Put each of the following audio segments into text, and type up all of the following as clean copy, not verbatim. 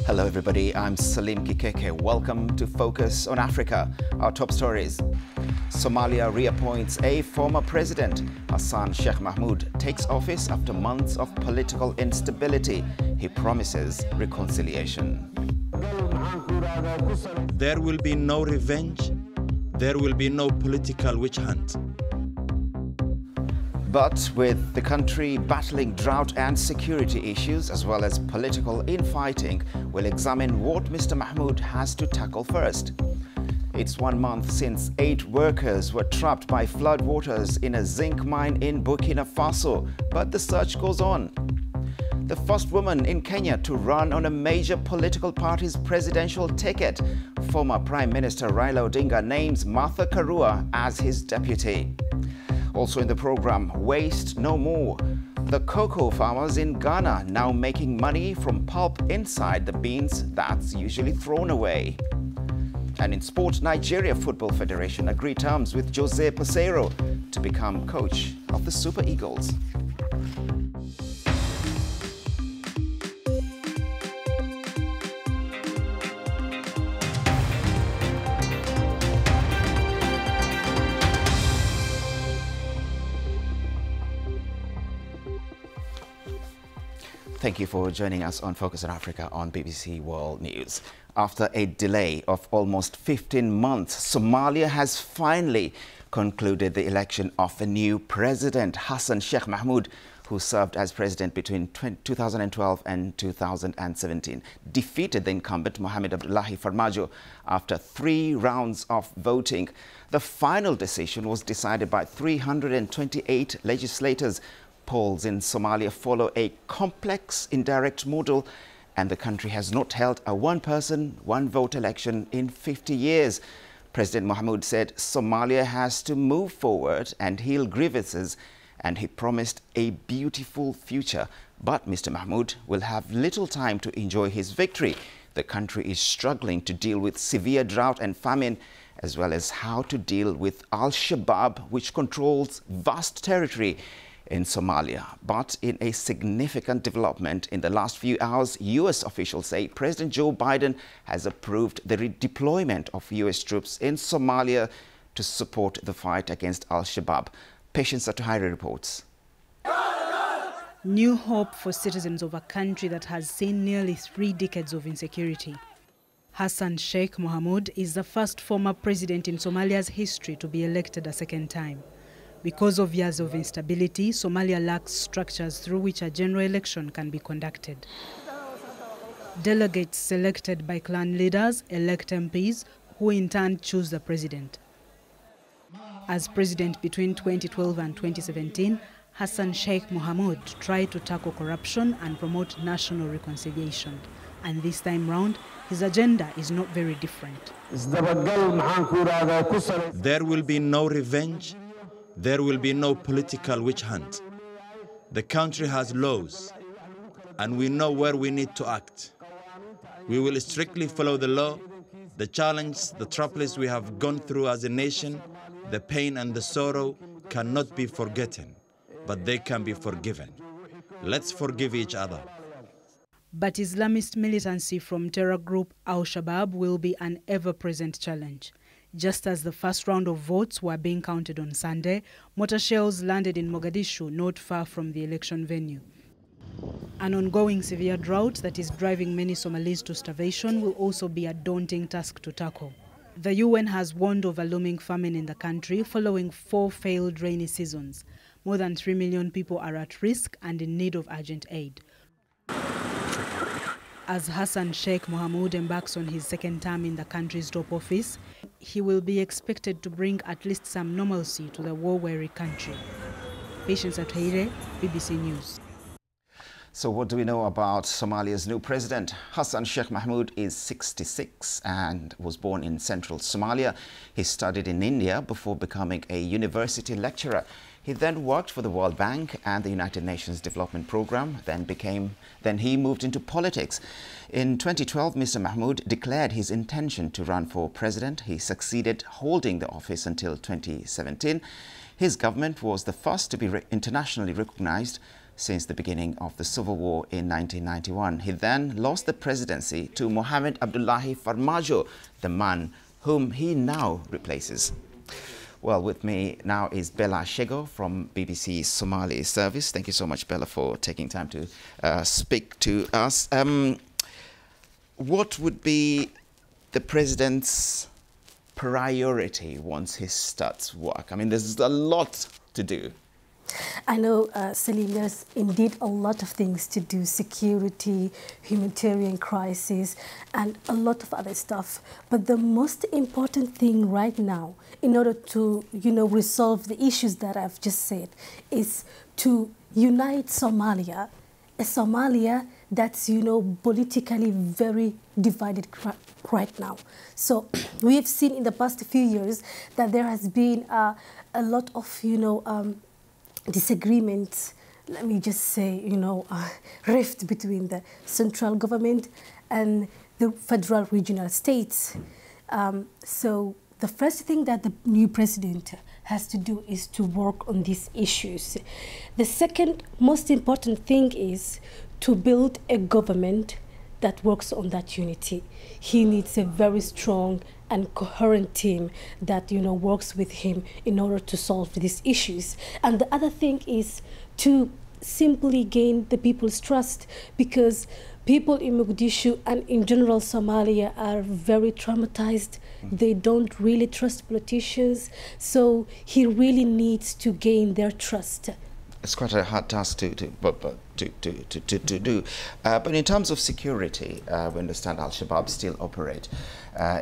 Hello everybody, I'm Salim Kikeke. Welcome to Focus on Africa. Our top stories. Somalia reappoints a former president. Hassan Sheikh Mahmoud takes office after months of political instability. He promises reconciliation. There will be no revenge. There will be no political witch hunt. But with the country battling drought and security issues as well as political infighting, we'll examine what Mr. Mahmoud has to tackle first. It's 1 month since 8 workers were trapped by floodwaters in a zinc mine in Burkina Faso, but the search goes on. The first woman in Kenya to run on a major political party's presidential ticket, former Prime Minister Raila Odinga names Martha Karua as his deputy. Also in the program, waste no more. The cocoa farmers in Ghana now making money from pulp inside the beans that's usually thrown away. And in sport, Nigeria Football Federation agreed terms with Jose Peseiro to become coach of the Super Eagles. Thank you for joining us on Focus on Africa on BBC World News. After a delay of almost 15 months, Somalia has finally concluded the election of a new president, Hassan Sheikh Mahmoud, who served as president between 2012 and 2017, defeated the incumbent Mohamed Abdullahi Farmajo after 3 rounds of voting. The final decision was decided by 328 legislators. Polls in Somalia follow a complex indirect model, and the country has not held a one-person, one-vote election in 50 years. President Mahmoud said Somalia has to move forward and heal grievances, and he promised a beautiful future. But Mr. Mahmoud will have little time to enjoy his victory. The country is struggling to deal with severe drought and famine, as well as how to deal with Al-Shabaab, which controls vast territory in Somalia. But in a significant development in the last few hours, U.S. officials say President Joe Biden has approved the redeployment of U.S. troops in Somalia to support the fight against Al-Shabaab. Patience Atuhaire reports. New hope for citizens of a country that has seen nearly 3 decades of insecurity. Hassan Sheikh Mohamud is the first former president in Somalia's history to be elected a second time. Because of years of instability, Somalia lacks structures through which a general election can be conducted. Delegates selected by clan leaders elect MPs, who in turn choose the president. As president between 2012 and 2017, Hassan Sheikh Mohamud tried to tackle corruption and promote national reconciliation. And this time round, his agenda is not very different. There will be no revenge. There will be no political witch hunt. The country has laws, and we know where we need to act. We will strictly follow the law. The challenge, the troubles we have gone through as a nation, the pain and the sorrow cannot be forgotten, but they can be forgiven. Let's forgive each other. But Islamist militancy from terror group Al-Shabaab will be an ever-present challenge. Just as the first round of votes were being counted on Sunday, mortar shells landed in Mogadishu, not far from the election venue. An ongoing severe drought that is driving many Somalis to starvation will also be a daunting task to tackle. The UN has warned of a looming famine in the country following 4 failed rainy seasons. More than 3 million people are at risk and in need of urgent aid. As Hassan Sheikh Mohamud embarks on his second term in the country's top office, he will be expected to bring at least some normalcy to the war-weary country. Patience Atuhaire, BBC News. So what do we know about Somalia's new president? Hassan Sheikh Mahmoud is 66 and was born in central Somalia. He studied in India before becoming a university lecturer. He then worked for the World Bank and the United Nations Development Programme, then he moved into politics. In 2012, Mr. Mahmoud declared his intention to run for president. He succeeded holding the office until 2017. His government was the first to be internationally recognized. since the beginning of the civil war in 1991. He then lost the presidency to Mohamed Abdullahi Farmajo, the man whom he now replaces. Well, with me now is Bella Shego from BBC Somali Service. Thank you so much, Bella, for taking time to speak to us. What would be the president's priority once he starts work? I mean, there's a lot to do. I know, Salim, there's indeed a lot of things to do: security, humanitarian crisis, and a lot of other stuff. But the most important thing right now, in order to, resolve the issues that I've just said, is to unite Somalia, a Somalia that's, politically very divided right now. So we have seen in the past few years that there has been a lot of, disagreements, let me just say, rift between the central government and the federal regional states. So the first thing that the new president has to do is to work on these issues. The second most important thing is to build a government that works on that unity. He needs a very strong and coherent team that, works with him in order to solve these issues. And the other thing is to simply gain the people's trust, because people in Mogadishu and in general Somalia are very traumatized. They don't really trust politicians. So he really needs to gain their trust. It's quite a hard task to do. But in terms of security, we understand Al-Shabaab still operate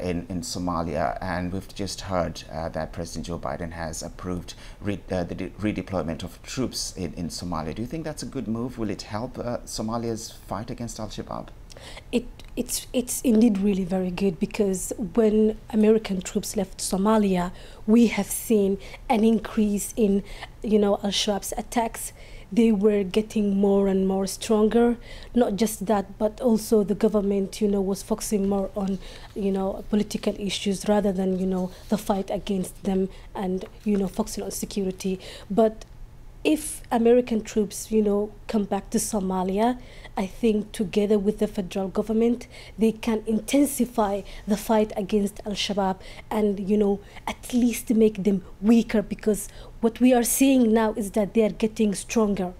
in Somalia, and we've just heard that President Joe Biden has approved the redeployment of troops in Somalia. Do you think that's a good move? Will it help Somalia's fight against Al-Shabaab? It's indeed really very good, because when American troops left Somalia, we have seen an increase in, Al-Shabaab's attacks. They were getting more and more stronger. Not just that, but also the government, was focusing more on, political issues rather than, the fight against them and, focusing on security. But if American troops, come back to Somalia, I think together with the federal government, they can intensify the fight against Al-Shabaab and, at least make them weaker, because what we are seeing now is that they are getting stronger.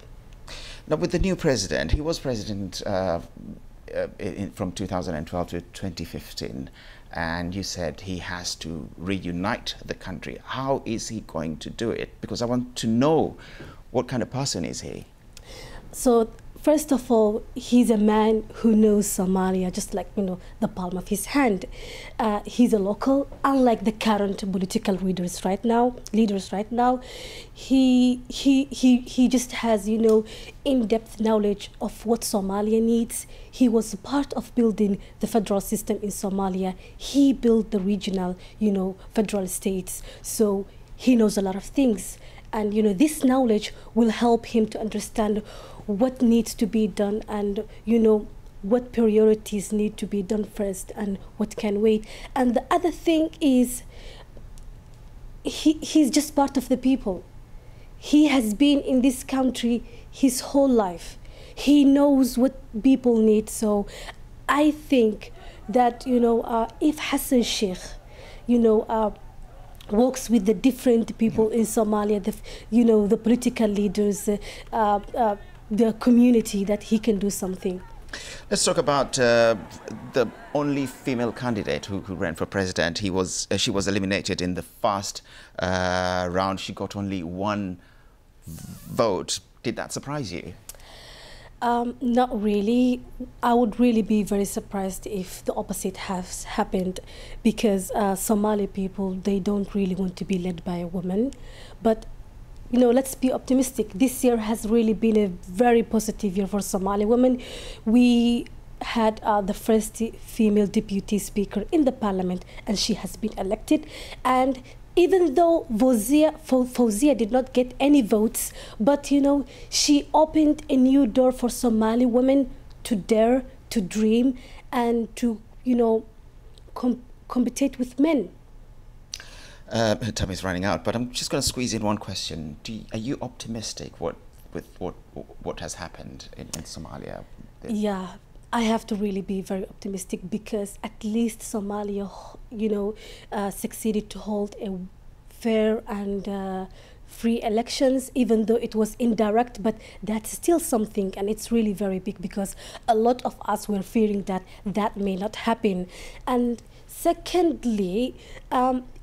Now, with the new president, he was president from 2012 to 2015. And you said he has to reunite the country. How is he going to do it? Because I want to know, what kind of person is he? So, first of all, he's a man who knows Somalia just like, the palm of his hand. He's a local, unlike the current political leaders right now. He just has, in-depth knowledge of what Somalia needs. He was part of building the federal system in Somalia. He built the regional, federal states. So he knows a lot of things. And, this knowledge will help him to understand what needs to be done and, what priorities need to be done first and what can wait. And the other thing is he's just part of the people. He has been in this country his whole life. He knows what people need. So I think that, if Hassan Sheikh, works with the different people in Somalia, the political leaders, the community, that he can do something. Let's talk about the only female candidate who ran for president. She was eliminated in the first round. She got only one vote. Did that surprise you? Not really. I would really be very surprised if the opposite has happened, because Somali people, they don't really want to be led by a woman. But let's be optimistic. This year has really been a very positive year for Somali women. We had the first female deputy speaker in the parliament, and she has been elected. And even though Fawzia did not get any votes, but she opened a new door for Somali women to dare, to dream, and to compete with men. Time is running out, but I'm just going to squeeze in one question. Are you optimistic with with what has happened in Somalia? Yeah, I have to really be very optimistic, because at least Somalia, succeeded to hold a fair and free elections, even though it was indirect, but that's still something, and it's really very big, because a lot of us were fearing that that may not happen. And secondly,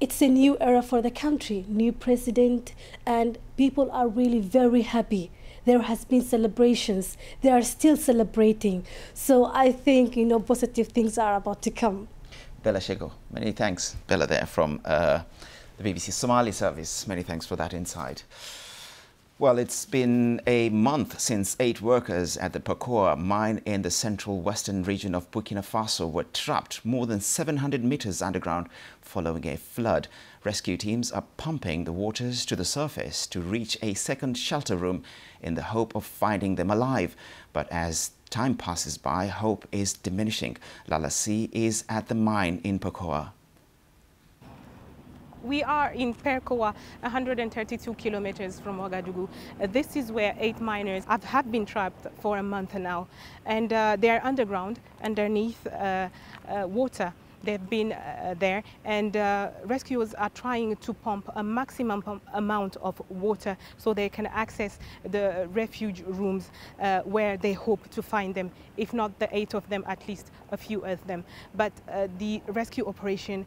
it's a new era for the country, new president, and people are really very happy. There has been celebrations. They are still celebrating. So I think, positive things are about to come. Bella Shego, many thanks. Bella there from the BBC Somali service. Many thanks for that insight. Well, it's been a month since 8 workers at the Pakoa mine in the central western region of Burkina Faso were trapped more than 700 meters underground following a flood. Rescue teams are pumping the waters to the surface to reach a second shelter room in the hope of finding them alive. But as time passes by, hope is diminishing. Lala C is at the mine in Pakoa. We are in Perkoa, 132 kilometers from Ouagadougou. This is where 8 miners have been trapped for a month now, and they're underground, underneath water. They've been there, and rescuers are trying to pump a maximum amount of water so they can access the refuge rooms where they hope to find them. If not the 8 of them, at least a few of them. But the rescue operation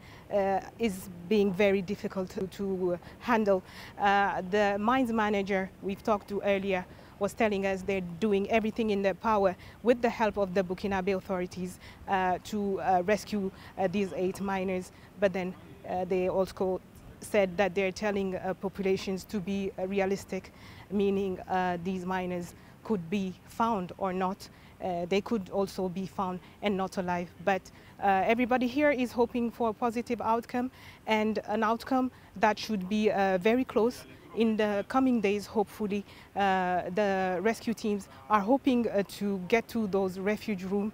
is being very difficult to handle. The mines manager we've talked to earlier was telling us they're doing everything in their power with the help of the Burkinabe authorities to rescue these 8 miners. But then they also said that they're telling populations to be realistic, meaning these miners could be found or not. They could also be found and not alive. But everybody here is hoping for a positive outcome, and an outcome that should be very close. In the coming days, hopefully, the rescue teams are hoping to get to those refuge rooms.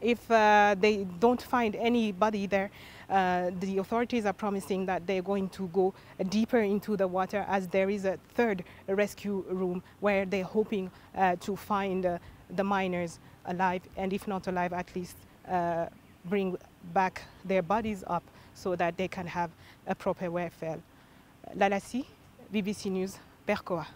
If they don't find anybody there, the authorities are promising that they're going to go deeper into the water, as there is a 3rd rescue room where they're hoping to find the miners alive, and if not alive, at least bring back their bodies up so that they can have a proper welfare. Lalasi, BBC News, Perkoa.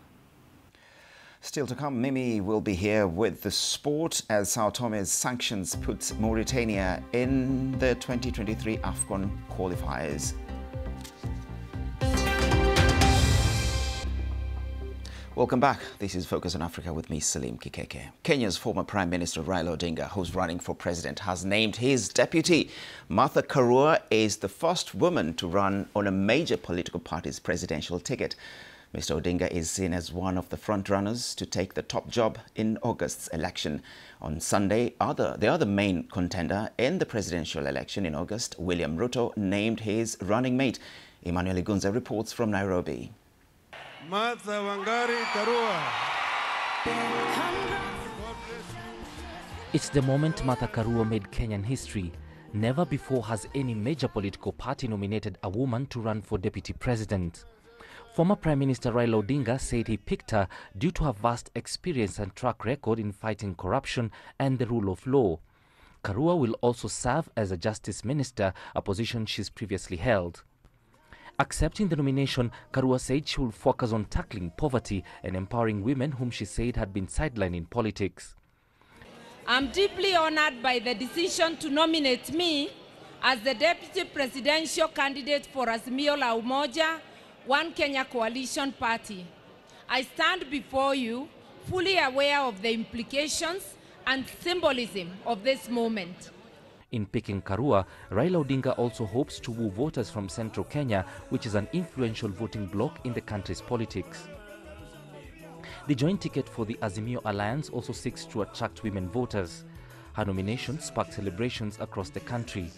Still to come, Mimi will be here with the sport as Sao Tome's sanctions put Mauritania in the 2023 AFCON qualifiers. Welcome back. This is Focus on Africa with me, Salim Kikeke. Kenya's former Prime Minister Raila Odinga, who's running for president, has named his deputy. Martha Karua is the first woman to run on a major political party's presidential ticket. Mr. Odinga is seen as one of the front-runners to take the top job in August's election. On Sunday, the other main contender in the presidential election in August, William Ruto, named his running mate. Emmanuel Igunza reports from Nairobi. Martha Wangari Karua. It's the moment Martha Karua made Kenyan history. Never before has any major political party nominated a woman to run for deputy president. Former Prime Minister Raila Odinga said he picked her due to her vast experience and track record in fighting corruption and the rule of law. Karua will also serve as a justice minister, a position she's previously held. Accepting the nomination, Karua said she will focus on tackling poverty and empowering women whom she said had been sidelined in politics. I'm deeply honored by the decision to nominate me as the deputy presidential candidate for Azimio la Umoja, One Kenya Coalition Party. I stand before you fully aware of the implications and symbolism of this moment. In picking Karua, Raila Odinga also hopes to woo voters from central Kenya, which is an influential voting bloc in the country's politics. The joint ticket for the Azimio Alliance also seeks to attract women voters. Her nomination sparked celebrations across the country.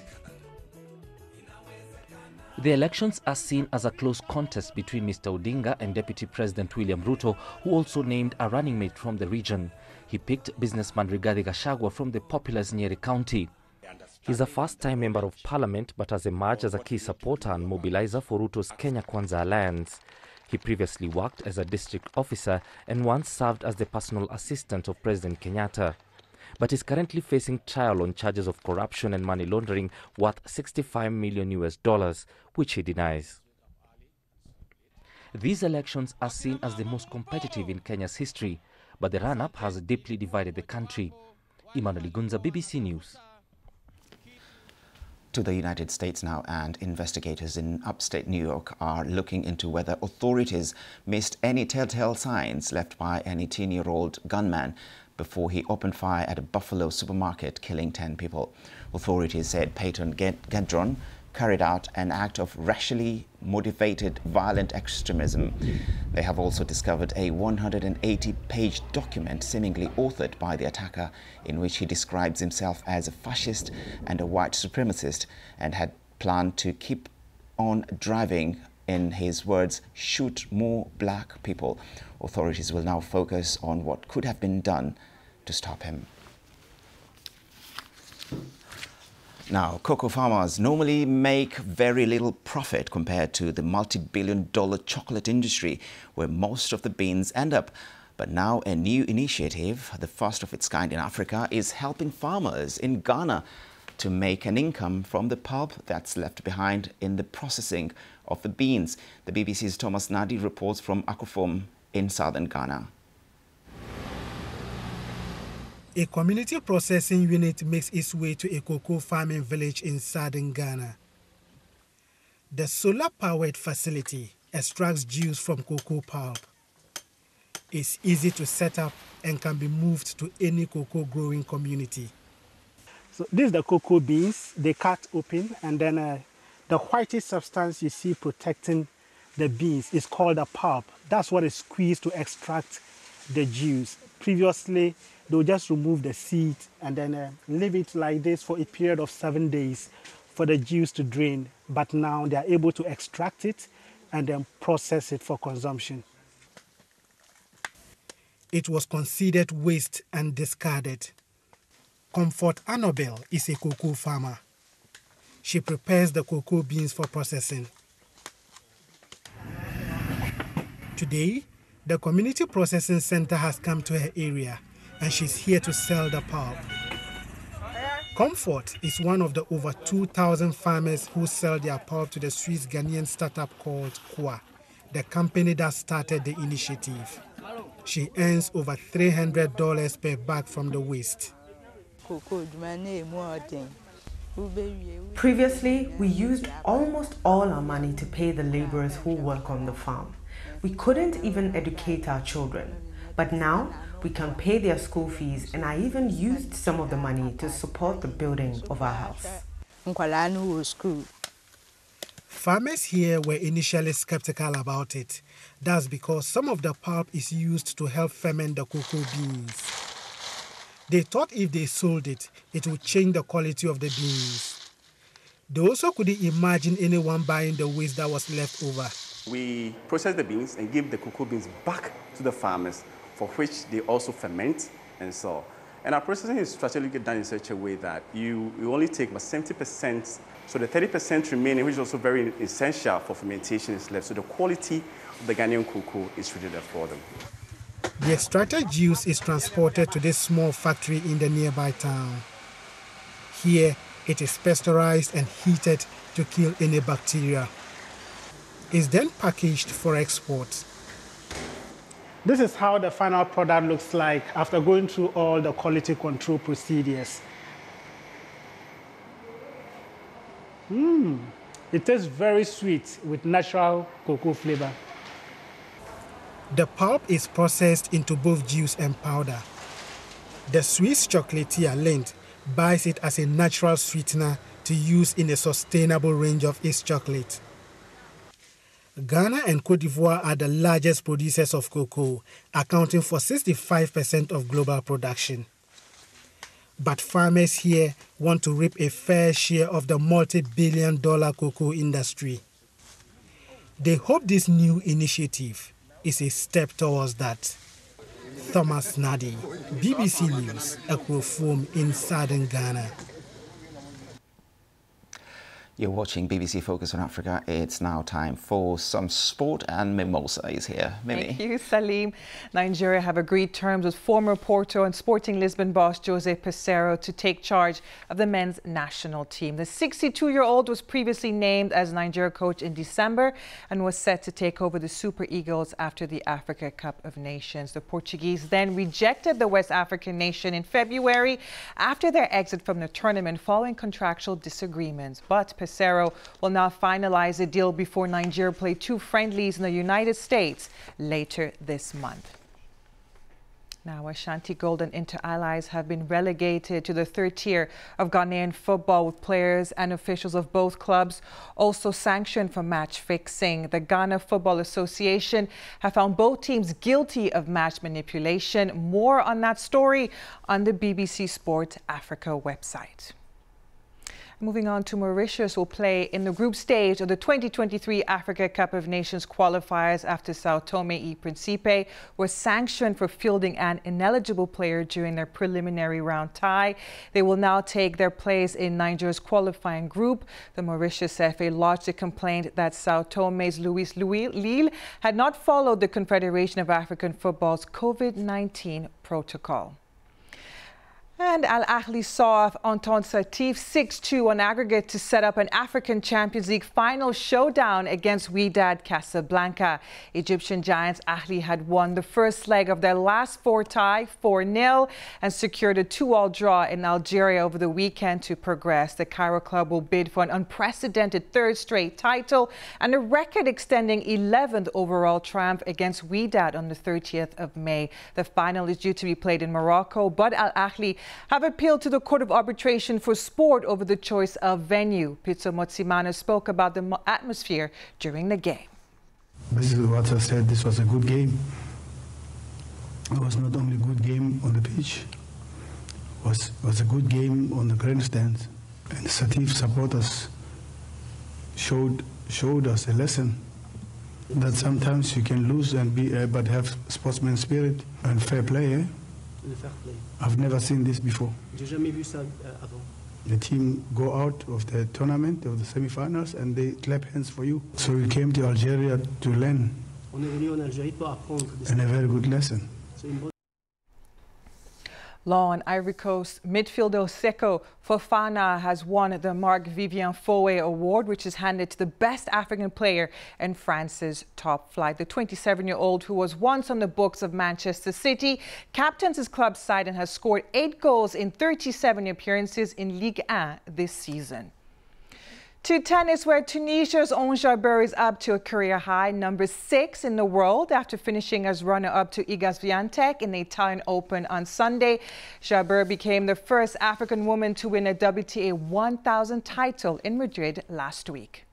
The elections are seen as a close contest between Mr. Odinga and Deputy President William Ruto, who also named a running mate from the region. He picked businessman Rigathi Gachagua from the populous Nyeri County. He's a first-time member of parliament but has emerged as a key supporter and mobilizer for Ruto's Kenya Kwanza alliance. He previously worked as a district officer and once served as the personal assistant of President Kenyatta, but is currently facing trial on charges of corruption and money laundering worth $65 million, which he denies. These elections are seen as the most competitive in Kenya's history, but the run-up has deeply divided the country. Emmanuel Igunza, BBC News. To the United States now, and investigators in upstate New York are looking into whether authorities missed any telltale signs left by an 18-year-old gunman before he opened fire at a Buffalo supermarket, killing 10 people. Authorities said Peyton Gedron carried out an act of racially motivated violent extremism. They have also discovered a 180-page document seemingly authored by the attacker in which he describes himself as a fascist and a white supremacist and had planned to keep on driving, in his words, shoot more black people. Authorities will now focus on what could have been done to stop him. Now, cocoa farmers normally make very little profit compared to the multi-billion-dollar chocolate industry, where most of the beans end up. But now a new initiative, the first of its kind in Africa, is helping farmers in Ghana to make an income from the pulp that's left behind in the processing of the beans. The BBC's Thomas Nadi reports from Akufom in southern Ghana. A community processing unit makes its way to a cocoa farming village in southern Ghana. The solar-powered facility extracts juice from cocoa pulp. It's easy to set up and can be moved to any cocoa growing community. So this is the cocoa beans. They cut open, and then the whitish substance you see protecting the beans is called a pulp. That's what is squeezed to extract the juice. Previously, they'll just remove the seed and then leave it like this for a period of 7 days for the juice to drain. But now they are able to extract it and then process it for consumption. It was considered waste and discarded. Comfort Annabelle is a cocoa farmer. She prepares the cocoa beans for processing. Today, the community processing center has come to her area, and she's here to sell the pulp. Comfort is one of the over 2,000 farmers who sell their pulp to the Swiss Ghanaian startup called Kwa, the company that started the initiative. She earns over $300 per bag from the waste. Previously, we used almost all our money to pay the laborers who work on the farm. We couldn't even educate our children, but now we can pay their school fees, and I even used some of the money to support the building of our house. Farmers here were initially skeptical about it. That's because some of the pulp is used to help ferment the cocoa beans. They thought if they sold it, it would change the quality of the beans. They also couldn't imagine anyone buying the waste that was left over. We process the beans and give the cocoa beans back to the farmers, for which they also ferment and sell. And our processing is strategically done in such a way that you only take about 70%, so the 30% remaining, which is also very essential for fermentation, is left. So the quality of the Ghanaian cocoa is really there for them. The extracted juice is transported to this small factory in the nearby town. Here, it is pasteurized and heated to kill any bacteria. It's then packaged for export. This is how the final product looks like after going through all the quality control procedures. It tastes very sweet with natural cocoa flavor. The pulp is processed into both juice and powder. The Swiss chocolatier Lindt buys it as a natural sweetener to use in a sustainable range of its chocolate. Ghana and Côte d'Ivoire are the largest producers of cocoa, accounting for 65% of global production. But farmers here want to reap a fair share of the multi-billion-dollar cocoa industry. They hope this new initiative is a step towards that. Thomas Nadi, BBC News, Akufom in southern Ghana. You're watching BBC Focus on Africa. It's now time for some sport, and Mimosa is here. Mimi. Thank you, Salim. Nigeria have agreed terms with former Porto and Sporting Lisbon boss Jose Peseiro to take charge of the men's national team. The 62-year-old was previously named as Nigeria coach in December and was set to take over the Super Eagles after the Africa Cup of Nations. The Portuguese then rejected the West African nation in February after their exit from the tournament following contractual disagreements. But Peseiro will now finalize a deal before Nigeria play 2 friendlies in the United States later this month. Now, Ashanti Gold and Inter allies have been relegated to the 3rd tier of Ghanaian football, with players and officials of both clubs also sanctioned for match fixing. The Ghana Football Association have found both teams guilty of match manipulation. More on that story on the BBC Sport Africa website. Moving on to Mauritius, will play in the group stage of the 2023 Africa Cup of Nations qualifiers after Sao Tome y Principe was sanctioned for fielding an ineligible player during their preliminary round tie. They will now take their place in Nigeria's qualifying group. The Mauritius FA lodged a complaint that Sao Tome's Luis Lille had not followed the Confederation of African Football's COVID-19 protocol. And Al Ahly saw off Entente Satif 6-2 on aggregate to set up an African Champions League final showdown against Wydad Casablanca. Egyptian giants Ahly had won the first leg of their last 4 tie 4-0 and secured a 2-2 draw in Algeria over the weekend to progress. The Cairo club will bid for an unprecedented 3rd straight title and a record-extending 11th overall triumph against Wydad on the 30th of May. The final is due to be played in Morocco, but Al Ahly have appealed to the Court of Arbitration for Sport over the choice of venue. Pizzo Motsimana spoke about the atmosphere during the game. Basically what I said, this was a good game. It was not only a good game on the pitch, it was a good game on the grandstand. And the Satif supporters showed us a lesson that sometimes you can lose and but have sportsman spirit and fair play. I've never seen this before. The team go out of the tournament, of the semi-finals, and they clap hands for you. So we came to Algeria to learn, and a very good lesson. Law on Ivory Coast midfielder Seko Fofana has won the Marc-Vivien Foé Award, which is handed to the best African player in France's top flight. The 27-year-old, who was once on the books of Manchester City, captains his club's side and has scored 8 goals in 37 appearances in Ligue 1 this season. To tennis, where Tunisia's Ons Jabeur is up to a career high, number 6 in the world, after finishing as runner-up to Iga Swiatek in the Italian Open on Sunday. Jabeur became the first African woman to win a WTA 1000 title in Madrid last week.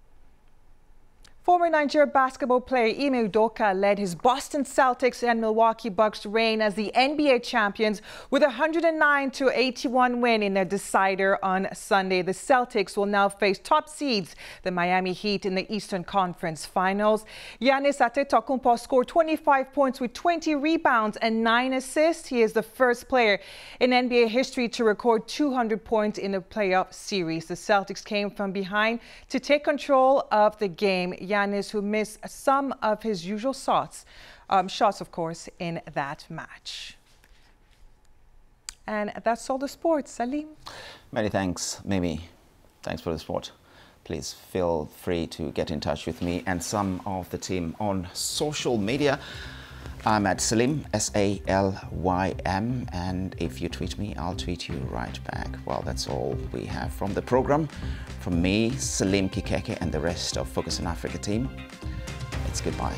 Former Nigeria basketball player Ime Udoka led his Boston Celtics and Milwaukee Bucks reign as the NBA champions with a 109-81 win in their decider on Sunday. The Celtics will now face top seeds, the Miami Heat, in the Eastern Conference Finals. Giannis Antetokounmpo scored 25 points with 20 rebounds and 9 assists. He is the first player in NBA history to record 200 points in a playoff series. The Celtics came from behind to take control of the game. Giannis, who missed some of his usual shots, of course, in that match. And that's all the sports. Salim? Many thanks, Mimi. Thanks for the sport. Please feel free to get in touch with me and some of the team on social media. I'm at Salim, S-A-L-Y-M, and if you tweet me, I'll tweet you right back. Well, that's all we have from the program. From me, Salim Kikeke, and the rest of Focus on Africa team, it's goodbye.